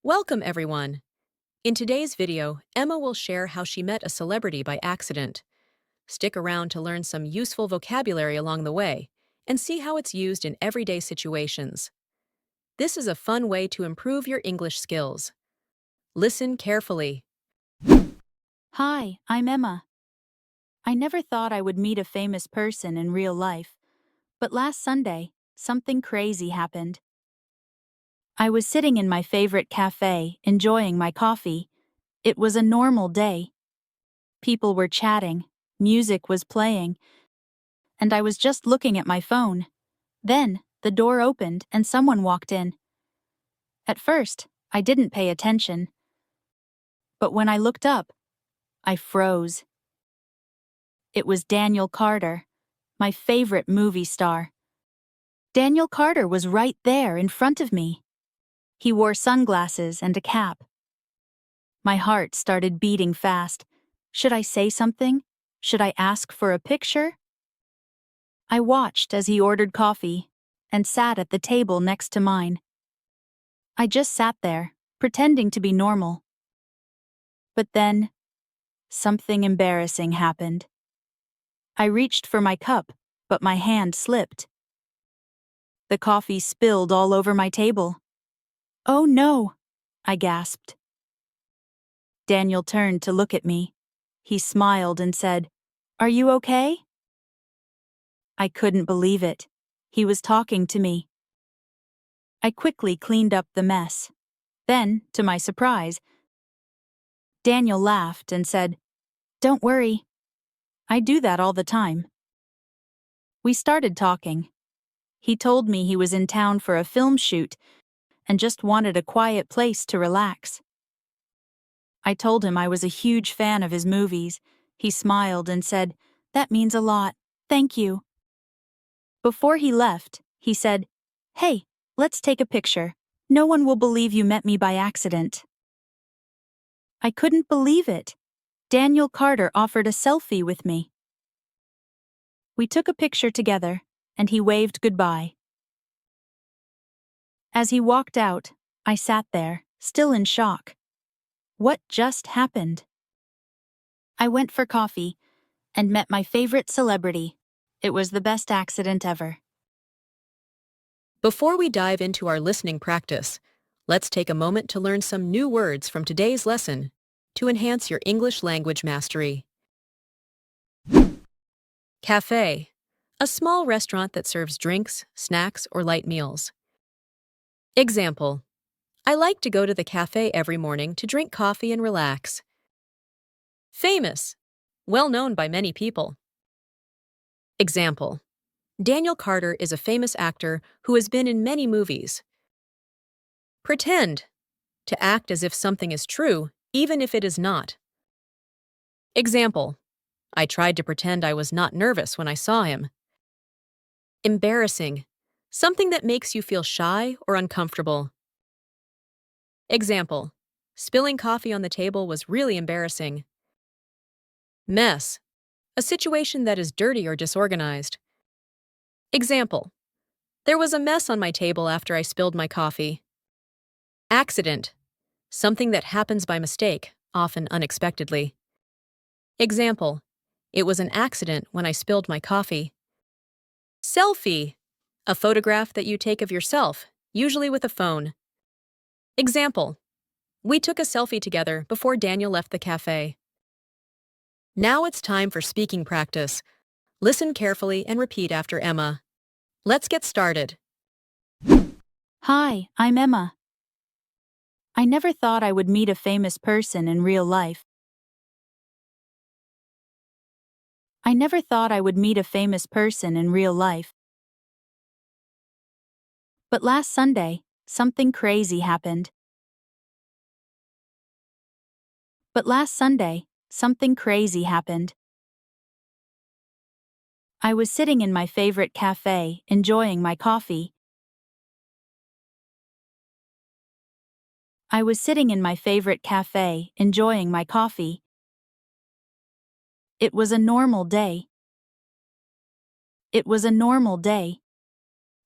Welcome, everyone. In today's video, Emma will share how she met a celebrity by accident. Stick around to learn some useful vocabulary along the way and see how it's used in everyday situations. This is a fun way to improve your English skills. Listen carefully. Hi, I'm Emma. I never thought I would meet a famous person in real life, but last Sunday, something crazy happened. I was sitting in my favorite cafe, enjoying my coffee. It was a normal day. People were chatting, music was playing, and I was just looking at my phone. Then, the door opened and someone walked in. At first, I didn't pay attention. But when I looked up, I froze. It was Daniel Carter, my favorite movie star. Daniel Carter was right there in front of me. He wore sunglasses and a cap. My heart started beating fast. Should I say something? Should I ask for a picture? I watched as he ordered coffee and sat at the table next to mine. I just sat there, pretending to be normal. But then, something embarrassing happened. I reached for my cup, but my hand slipped. The coffee spilled all over my table. "Oh no," I gasped. Daniel turned to look at me. He smiled and said, "Are you okay?" I couldn't believe it. He was talking to me. I quickly cleaned up the mess. Then, to my surprise, Daniel laughed and said, "Don't worry. I do that all the time." We started talking. He told me he was in town for a film shoot and just wanted a quiet place to relax. I told him I was a huge fan of his movies. He smiled and said, "That means a lot. Thank you." Before he left, he said, "Hey, let's take a picture. No one will believe you met me by accident." I couldn't believe it. Daniel Carter offered a selfie with me. We took a picture together, and he waved goodbye. As he walked out, I sat there, still in shock. What just happened? I went for coffee and met my favorite celebrity. It was the best accident ever. Before we dive into our listening practice, let's take a moment to learn some new words from today's lesson to enhance your English language mastery. Cafe, a small restaurant that serves drinks, snacks, or light meals. Example: I like to go to the cafe every morning to drink coffee and relax. Famous, well known by many people. Example: Daniel Carter is a famous actor who has been in many movies. Pretend, to act as if something is true, even if it is not. Example: I tried to pretend I was not nervous when I saw him. Embarrassing, something that makes you feel shy or uncomfortable. Example: spilling coffee on the table was really embarrassing. Mess, a situation that is dirty or disorganized. Example: there was a mess on my table after I spilled my coffee. Accident, something that happens by mistake, often unexpectedly. Example: it was an accident when I spilled my coffee. Selfie, a photograph that you take of yourself, usually with a phone. Example: we took a selfie together before Daniel left the cafe. Now it's time for speaking practice. Listen carefully and repeat after Emma. Let's get started. Hi, I'm Emma. I never thought I would meet a famous person in real life. I never thought I would meet a famous person in real life. But last Sunday, something crazy happened. But last Sunday, something crazy happened. I was sitting in my favorite cafe, enjoying my coffee. I was sitting in my favorite cafe, enjoying my coffee. It was a normal day. It was a normal day.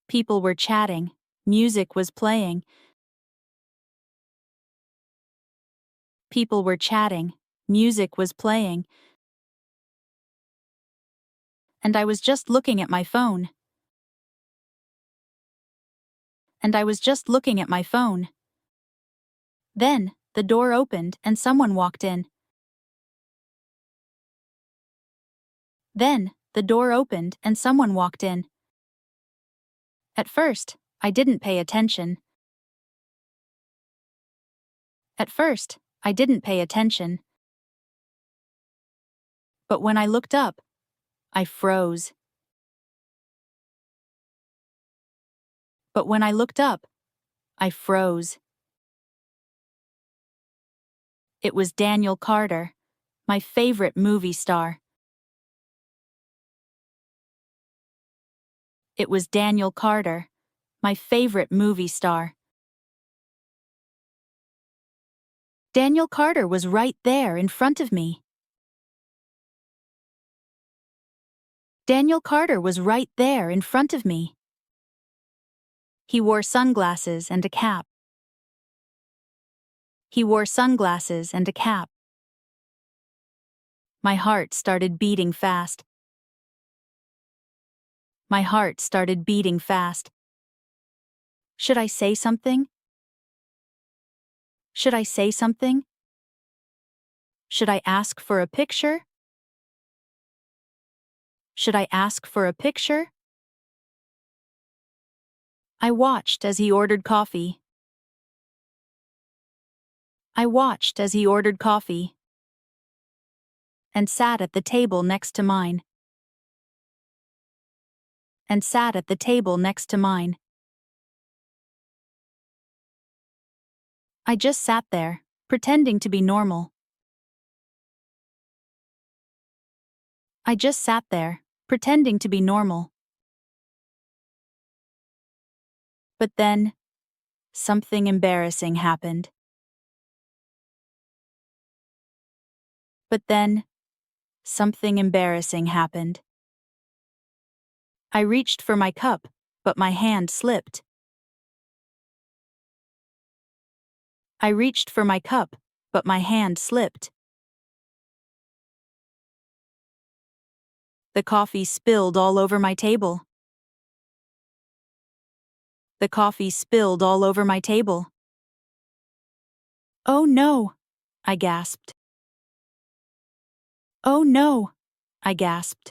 People were chatting, music was playing, People were chatting, music was playing, and I was just looking at my phone. Then, the door opened and someone walked in. At first, I didn't pay attention. But when I looked up, I froze. It was Daniel Carter, my favorite movie star. Daniel Carter was right there in front of me. He wore sunglasses and a cap. My heart started beating fast. Should I say something? Should I ask for a picture? I watched as he ordered coffee. And sat at the table next to mine. I just sat there, pretending to be normal. But then, something embarrassing happened. I reached for my cup, but my hand slipped. The coffee spilled all over my table. Oh no, I gasped.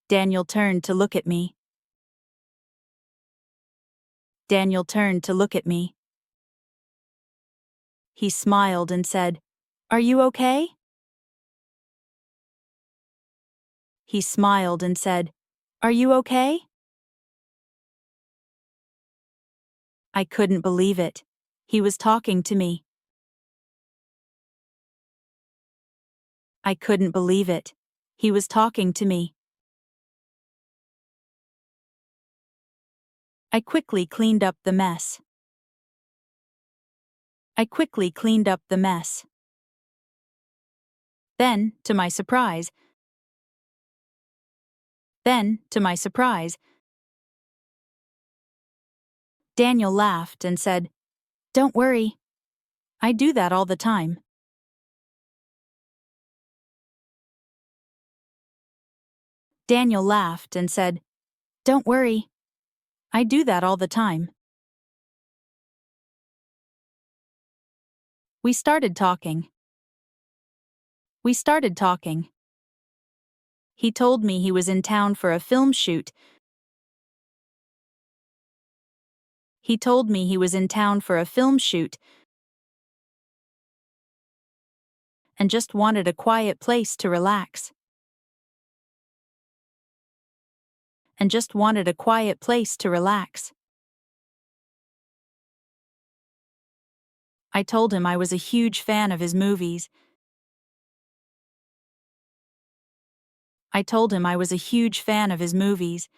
Daniel turned to look at me. He smiled and said, "Are you okay?" I couldn't believe it. He was talking to me. I quickly cleaned up the mess. Then, to my surprise, Daniel laughed and said, "Don't worry. I do that all the time." We started talking. He told me he was in town for a film shoot. And just wanted a quiet place to relax. I told him I was a huge fan of his movies.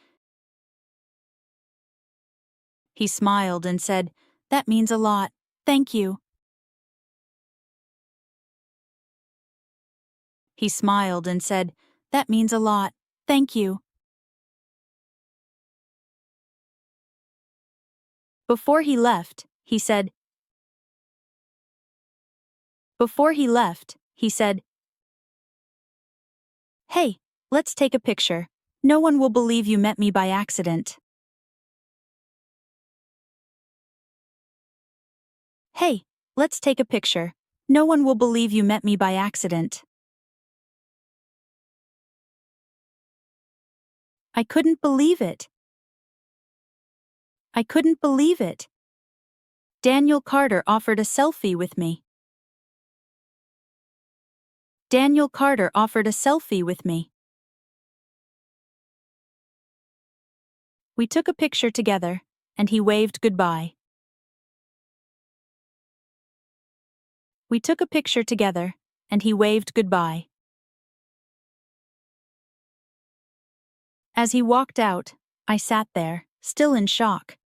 He smiled and said, "That means a lot. Thank you." Before he left, he said, Before he left, he said, "Hey, let's take a picture. No one will believe you met me by accident." Hey, let's take a picture. No one will believe you met me by accident. I couldn't believe it. I couldn't believe it. Daniel Carter offered a selfie with me. Daniel Carter offered a selfie with me. We took a picture together, and he waved goodbye. We took a picture together, and he waved goodbye. As he walked out, I sat there, still in shock.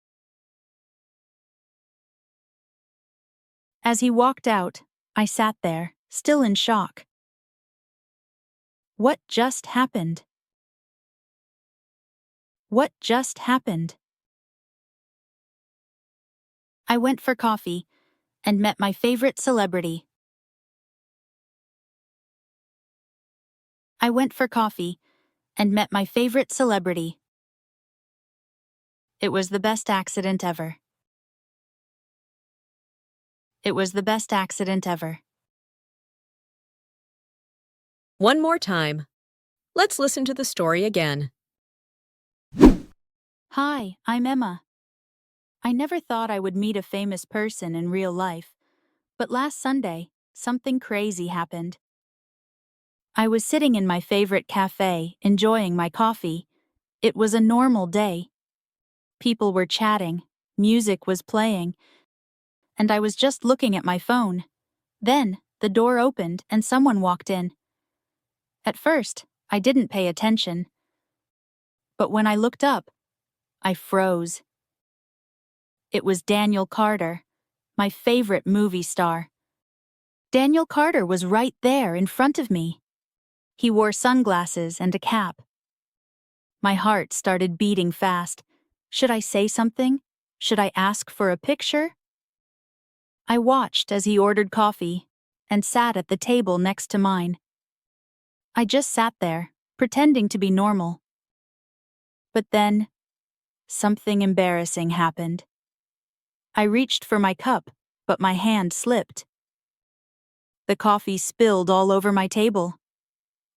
As he walked out, I sat there, still in shock. What just happened? What just happened? I went for coffee and met my favorite celebrity. I went for coffee and met my favorite celebrity. It was the best accident ever. It was the best accident ever. One more time. Let's listen to the story again. Hi, I'm Emma. I never thought I would meet a famous person in real life, but last Sunday, something crazy happened. I was sitting in my favorite cafe, enjoying my coffee. It was a normal day. People were chatting, music was playing, and I was just looking at my phone. Then, the door opened and someone walked in. At first, I didn't pay attention. But when I looked up, I froze. It was Daniel Carter, my favorite movie star. Daniel Carter was right there in front of me. He wore sunglasses and a cap. My heart started beating fast. Should I say something? Should I ask for a picture? I watched as he ordered coffee and sat at the table next to mine. I just sat there, pretending to be normal. But then, something embarrassing happened. I reached for my cup, but my hand slipped. The coffee spilled all over my table.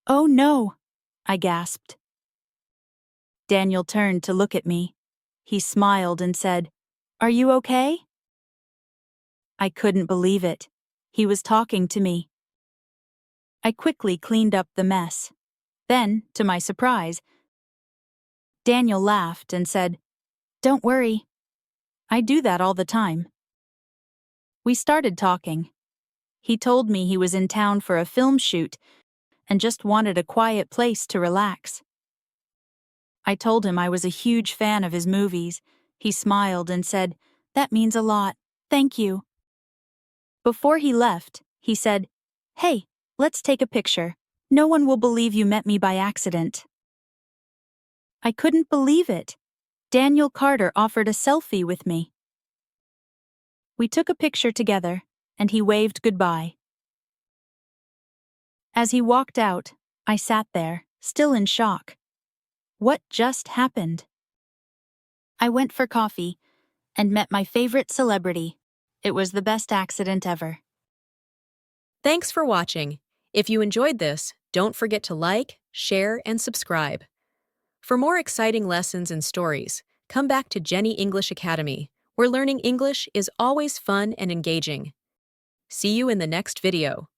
"Oh no," I gasped. Daniel turned to look at me. He smiled and said, "Are you okay?" I couldn't believe it. He was talking to me. I quickly cleaned up the mess. Then, to my surprise, Daniel laughed and said, "Don't worry. I do that all the time." We started talking. He told me he was in town for a film shoot and just wanted a quiet place to relax. I told him I was a huge fan of his movies. He smiled and said, "That means a lot. Thank you." Before he left, he said, "Hey, let's take a picture. No one will believe you met me by accident." I couldn't believe it. Daniel Carter offered a selfie with me. We took a picture together, and he waved goodbye. As he walked out, I sat there, still in shock. What just happened? I went for coffee and met my favorite celebrity. It was the best accident ever. Thanks for watching. If you enjoyed this, don't forget to like, share, and subscribe. For more exciting lessons and stories, come back to Jenny English Academy, where learning English is always fun and engaging. See you in the next video.